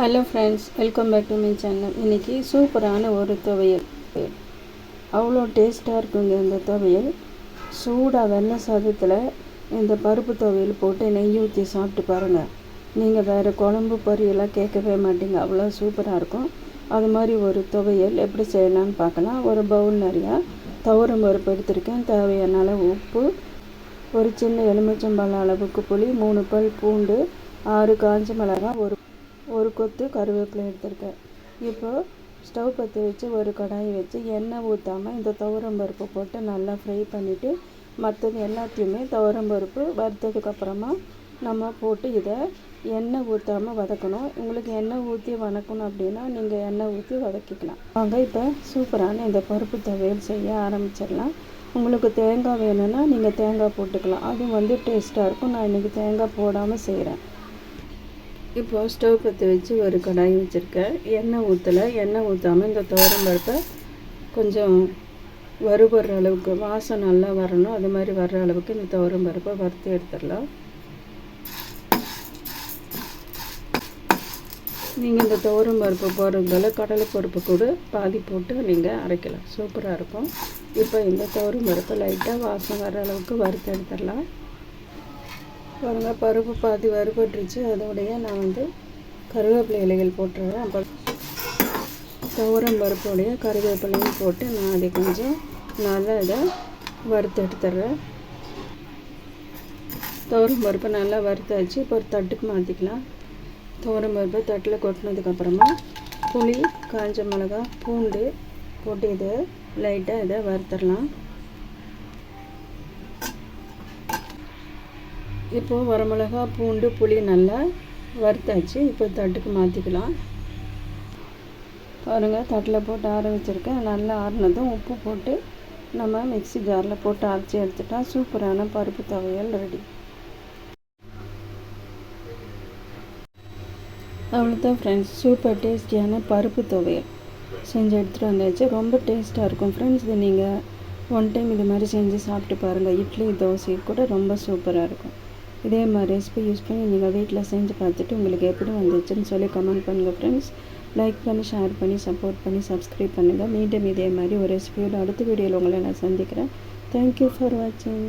Hello friends, welcome back to my channel. இன்றைக்கி சூப்பரான ஒரு துவையல், அவ்வளோ டேஸ்ட்டாக இருக்குங்க. இந்த துவையல் சூடாக வெள்ளை சாதத்தில் இந்த பருப்பு துவையல் போட்டு நெய் ஊற்றி சாப்பிட்டு பாருங்கள். நீங்கள் வேறு குழம்பு பொரியெல்லாம் கேட்கவே மாட்டீங்க, அவ்வளோ சூப்பராக இருக்கும். அது மாதிரி ஒரு துவையல் எப்படி செய்யலான்னு பார்க்கலாம். ஒரு பவுல் நிறையா துவரம் பருப்பு எடுத்திருக்கேன். தேவையான அளவு உப்பு, ஒரு சின்ன எலுமிச்சம்பழம் அளவுக்கு புளி, 3 பல் பூண்டு, 6 காஞ்ச மிளகாய், ஒரு கொத்து கருவேப்பிலை எடுத்திருக்கேன். இப்போது ஸ்டவ் பற்ற வச்சு ஒரு கடாயை வச்சு எண்ணெய் ஊற்றாமல் இந்த துவரம் பருப்பு போட்டு நல்லா ஃப்ரை பண்ணிவிட்டு மற்றது எல்லாத்தையுமே துவரம் பருப்பு வறுத்ததுக்கப்புறமா நம்ம போட்டு இதை எண்ணெய் ஊற்றாமல் வதக்கணும். உங்களுக்கு எண்ணெய் ஊற்றி வதக்கணும் அப்படின்னா நீங்கள் எண்ணெய் ஊற்றி வதக்கிக்கலாம். வாங்க இப்போ சூப்பரான இந்த பருப்பு துவையல் செய்ய ஆரம்பிச்சிடலாம். உங்களுக்கு தேங்காய் வேணும்னா நீங்கள் தேங்காய் போட்டுக்கலாம், அது டேஸ்ட்டாக இருக்கும். நான் இன்றைக்கி தேங்காய் போடாமல் செய்கிறேன். இப்போது ஸ்டவ் பற்ற வச்சு ஒரு கடாய் வச்சுருக்கேன். எண்ணெய் ஊற்றலை, எண்ணெய் ஊற்றாமல் இந்த துவரம் பருப்பை கொஞ்சம் வறுபடுற அளவுக்கு, வாசம் நல்லா வரணும், அது மாதிரி வர்ற அளவுக்கு இந்த துவரம் பருப்பை வறுத்து எடுத்துடலாம். நீங்கள் இந்த துவரம் பருப்பு போடுறதால கடலை பருப்பு கூட பாதி போட்டு நீங்கள் அரைக்கலாம், சூப்பராக இருக்கும். இப்போ இந்த துவரம் பருப்பை லைட்டாக வாசம் வர்ற அளவுக்கு வறுத்து எடுத்துடலாம். பாருங்கள், பருப்பு பாதி வறுபட்டுருச்சு. அதோடைய நான் கருவேப்பிலை இலைகள் போட்டுருவேன். அப்போ துவரம் பருப்புடைய கருவேப்பிலையும் போட்டு நான் அதை கொஞ்சம் நல்லா இதை வறுத்து எடுத்துடுறேன். துவரம் பருப்பை நல்லா வறுத்தாச்சு. இப்போ ஒரு தட்டுக்கு மாற்றிக்கலாம். துவரம் பருப்பை தட்டில் கொட்டினதுக்கப்புறமா புளி, காஞ்ச மிளகாய், பூண்டு போட்டு இதை லைட்டாக இதை வறுத்துடலாம். இப்போது வரமிளகா, பூண்டு, புளி நல்லா வறுத்தாச்சு. இப்போ தட்டுக்கு மாற்றிக்கலாம். பாருங்கள், தட்டில் போட்டு ஆற வச்சுருக்கேன். நல்லா ஆறினதும் உப்பு போட்டு நம்ம மிக்ஸி ஜாரில் போட்டு அரைச்சி எடுத்துட்டா சூப்பரான பருப்பு துவையல் ரெடி. அவ்வளோதான் ஃப்ரெண்ட்ஸ், சூப்பர் டேஸ்டியான பருப்பு துவையல் செஞ்சு எடுத்துகிட்டு வந்தாச்சு. ரொம்ப டேஸ்ட்டாக இருக்கும் ஃப்ரெண்ட்ஸ். இது நீங்கள் ஒன் டைம் இது மாதிரி செஞ்சு சாப்பிட்டு பாருங்கள். இட்லி, தோசை கூட ரொம்ப சூப்பராக இருக்கும். இதே மாதிரி ரெசிபி யூஸ் பண்ணி நீங்கள் வீட்டில் செஞ்சு பார்த்துட்டு உங்களுக்கு எப்படி வந்துச்சுன்னு சொல்லி கமெண்ட் பண்ணுங்கள் ஃப்ரெண்ட்ஸ். லைக் பண்ணி, ஷேர் பண்ணி, சப்போர்ட் பண்ணி, சப்ஸ்கிரைப் பண்ணுங்கள். மீண்டும் இதே மாதிரி ஒரு ரெசிபியோட அடுத்த வீடியோவில் உங்களை நான் சந்திக்கிறேன். தேங்க்யூ ஃபார் வாட்சிங்.